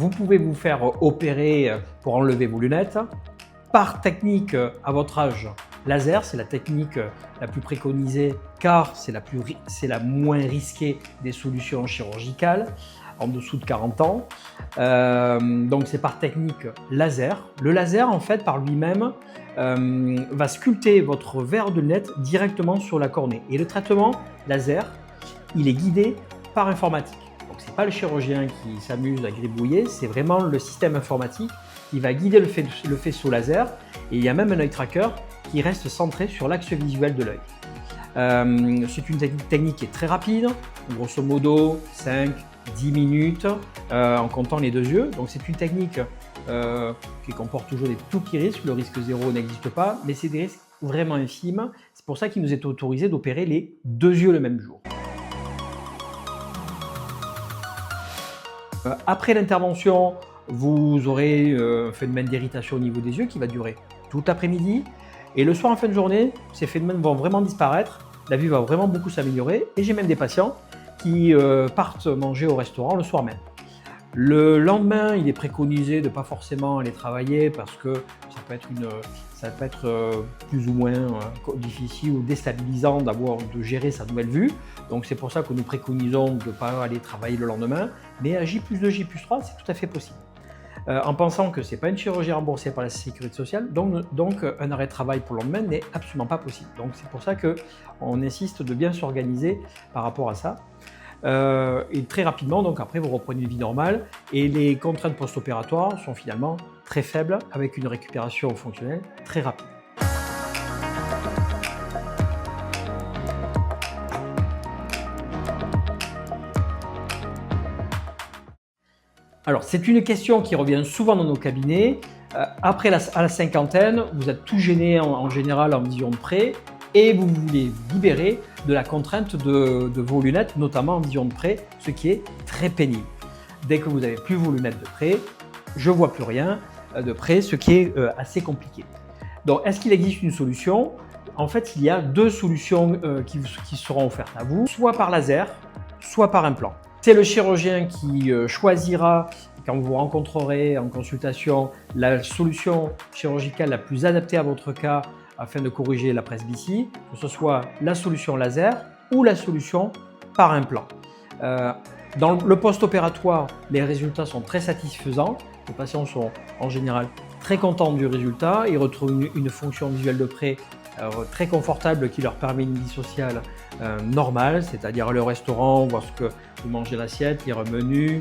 vous pouvez vous faire opérer pour enlever vos lunettes. Par technique, à votre âge, laser, c'est la technique la plus préconisée car c'est la moins risquée des solutions chirurgicales en dessous de 40 ans. Donc c'est par technique laser. Le laser, en fait, par lui-même, va sculpter votre verre de lunettes directement sur la cornée. Et le traitement laser, il est guidé par informatique. Donc c'est pas le chirurgien qui s'amuse à gribouiller, c'est vraiment le système informatique qui va guider le faisceau laser. Et il y a même un œil tracker qui reste centré sur l'axe visuel de l'œil. C'est une technique qui est très rapide, grosso modo 5-10 minutes en comptant les deux yeux. Donc c'est une technique qui comporte toujours des tout petits risques. Le risque zéro n'existe pas, mais c'est des risques vraiment infimes. C'est pour ça qu'il nous est autorisé d'opérer les deux yeux le même jour. Après l'intervention, vous aurez un phénomène d'irritation au niveau des yeux qui va durer tout l'après-midi. Et le soir en fin de journée, ces phénomènes vont vraiment disparaître. La vue va vraiment beaucoup s'améliorer. Et j'ai même des patients qui partent manger au restaurant le soir même. Le lendemain, il est préconisé de ne pas forcément aller travailler parce que ça peut être plus ou moins difficile ou déstabilisant de gérer sa nouvelle vue. Donc c'est pour ça que nous préconisons de ne pas aller travailler le lendemain. Mais à J+2, J+3, c'est tout à fait possible. En pensant que ce n'est pas une chirurgie remboursée par la Sécurité sociale, donc un arrêt de travail pour le lendemain n'est absolument pas possible. Donc c'est pour ça qu'on insiste de bien s'organiser par rapport à ça. Et très rapidement, donc après vous reprenez une vie normale et les contraintes post-opératoires sont finalement très faibles avec une récupération fonctionnelle très rapide. Alors, c'est une question qui revient souvent dans nos cabinets. Après à la cinquantaine, vous êtes tout gêné en général en vision de près et vous voulez vous libérer de la contrainte de vos lunettes, notamment en vision de près, ce qui est très pénible. Dès que vous n'avez plus vos lunettes de près, je ne vois plus rien de près, ce qui est assez compliqué. Donc, est-ce qu'il existe une solution? En fait, il y a deux solutions qui seront offertes à vous, soit par laser, soit par implant. C'est le chirurgien qui choisira, quand vous vous rencontrerez en consultation, la solution chirurgicale la plus adaptée à votre cas afin de corriger la presbytie, que ce soit la solution laser ou la solution par implant. Dans le post-opératoire, les résultats sont très satisfaisants. Les patients sont en général très contents du résultat. Ils retrouvent une fonction visuelle de près très confortable qui leur permet une vie sociale normale, c'est-à-dire aller au restaurant, voir ce que vous mangez l'assiette, lire un menu,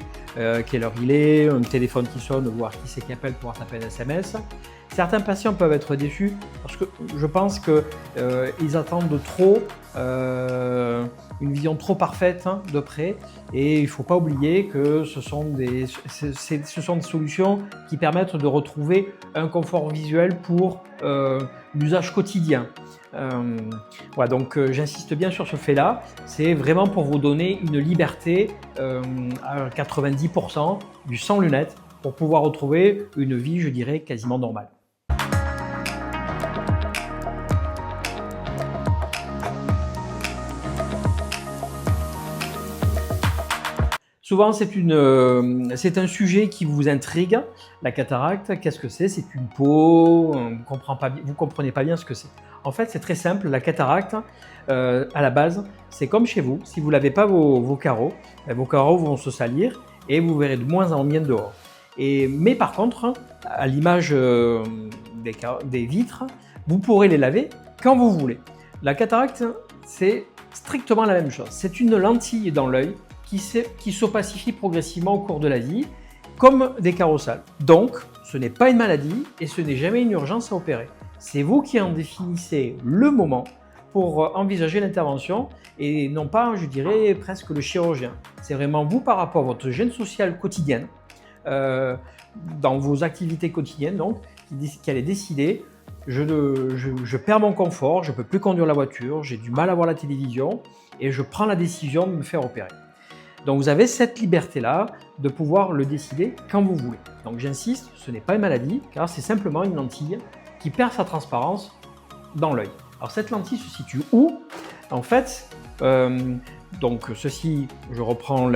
quelle heure il est, un téléphone qui sonne, voir qui c'est qui appelle pour taper un SMS. Certains patients peuvent être déçus parce que je pense qu'ils attendent trop, une vision trop parfaite de près, et il ne faut pas oublier que ce sont des solutions qui permettent de retrouver un confort visuel pour l'usage quotidien. Voilà, donc j'insiste bien sur ce fait-là, c'est vraiment pour vous donner une liberté à 90% du sans lunettes pour pouvoir retrouver une vie, je dirais, quasiment normale. Souvent, c'est un sujet qui vous intrigue, la cataracte. Qu'est-ce que c'est? C'est une peau, vous ne comprenez pas bien ce que c'est. En fait, c'est très simple. La cataracte, à la base, c'est comme chez vous. Si vous ne lavez pas vos carreaux vont se salir et vous verrez de moins en moins dehors. Mais par contre, à l'image des vitres, vous pourrez les laver quand vous voulez. La cataracte, c'est strictement la même chose. C'est une lentille dans l'œil qui s'opacifie progressivement au cours de la vie, comme des carreaux sales. Donc, ce n'est pas une maladie et ce n'est jamais une urgence à opérer. C'est vous qui en définissez le moment pour envisager l'intervention et non pas, je dirais, presque le chirurgien. C'est vraiment vous par rapport à votre gêne sociale quotidienne, dans vos activités quotidiennes, donc, qui allez décider je perds mon confort, je ne peux plus conduire la voiture, j'ai du mal à voir la télévision et je prends la décision de me faire opérer. Donc vous avez cette liberté-là de pouvoir le décider quand vous voulez. Donc j'insiste, ce n'est pas une maladie, car c'est simplement une lentille qui perd sa transparence dans l'œil. Alors cette lentille se situe où? En fait, donc ceci, je reprends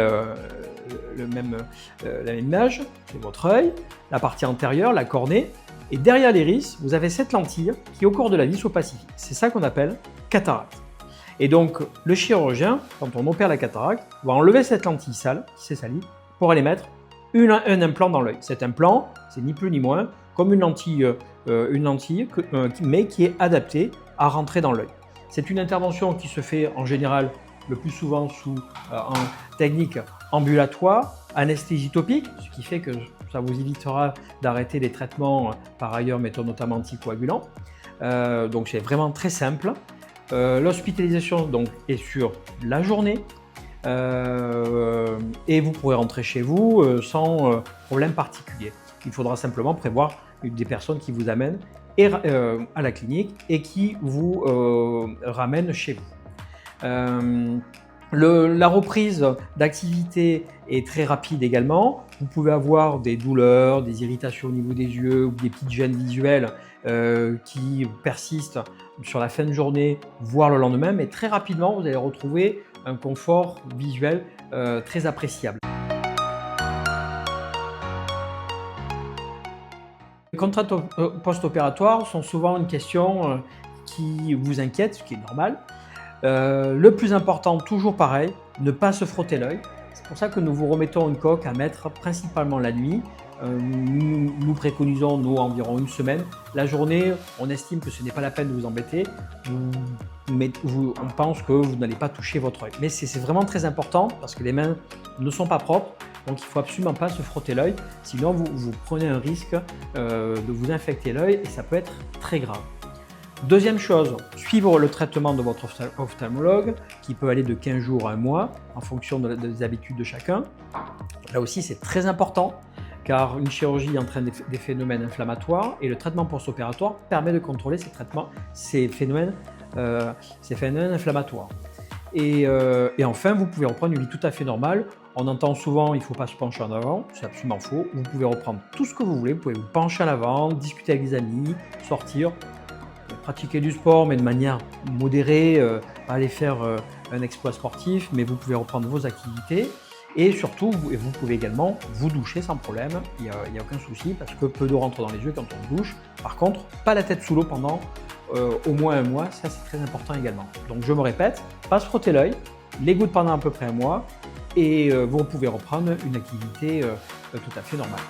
la même image, c'est votre œil, la partie antérieure, la cornée, et derrière l'iris, vous avez cette lentille qui au cours de la vie s'opacifie. C'est ça qu'on appelle cataracte. Et donc le chirurgien, quand on opère la cataracte, va enlever cette lentille sale, qui s'est salie, pour aller mettre un implant dans l'œil. Cet implant, c'est ni plus ni moins comme une lentille mais qui est adaptée à rentrer dans l'œil. C'est une intervention qui se fait en général le plus souvent en technique ambulatoire, anesthésie topique, ce qui fait que ça vous évitera d'arrêter les traitements par ailleurs, méthodes notamment anticoagulants. Donc c'est vraiment très simple. L'hospitalisation donc est sur la journée et vous pourrez rentrer chez vous sans problème particulier. Il faudra simplement prévoir des personnes qui vous amènent à la clinique et qui vous ramènent chez vous. La reprise d'activité est très rapide également. Vous pouvez avoir des douleurs, des irritations au niveau des yeux ou des petites gênes visuelles qui persistent sur la fin de journée, voire le lendemain, mais très rapidement, vous allez retrouver un confort visuel très appréciable. Les contraintes post-opératoires sont souvent une question qui vous inquiète, ce qui est normal. Le plus important, toujours pareil, ne pas se frotter l'œil. C'est pour ça que nous vous remettons une coque à mettre principalement la nuit. Nous préconisons, nous, environ une semaine. La journée, on estime que ce n'est pas la peine de vous embêter. On pense que vous n'allez pas toucher votre œil. Mais c'est vraiment très important parce que les mains ne sont pas propres. Donc il ne faut absolument pas se frotter l'œil. Sinon, vous prenez un risque de vous infecter l'œil et ça peut être très grave. Deuxième chose, suivre le traitement de votre ophtalmologue qui peut aller de 15 jours à 1 mois en fonction des habitudes de chacun. Là aussi, c'est très important car une chirurgie entraîne des phénomènes inflammatoires et le traitement post-opératoire permet de contrôler ces phénomènes inflammatoires. Et enfin, vous pouvez reprendre une vie tout à fait normale. On entend souvent il ne faut pas se pencher en avant, c'est absolument faux. Vous pouvez reprendre tout ce que vous voulez, vous pouvez vous pencher en avant, discuter avec des amis, sortir, pratiquer du sport mais de manière modérée, pas aller faire un exploit sportif, mais vous pouvez reprendre vos activités. Et surtout, vous pouvez également vous doucher sans problème, il n'y a aucun souci parce que peu d'eau rentre dans les yeux quand on douche. Par contre, pas la tête sous l'eau pendant au moins 1 mois, ça c'est très important également. Donc je me répète, pas se frotter l'œil, les gouttes pendant à peu près 1 mois et vous pouvez reprendre une activité tout à fait normale.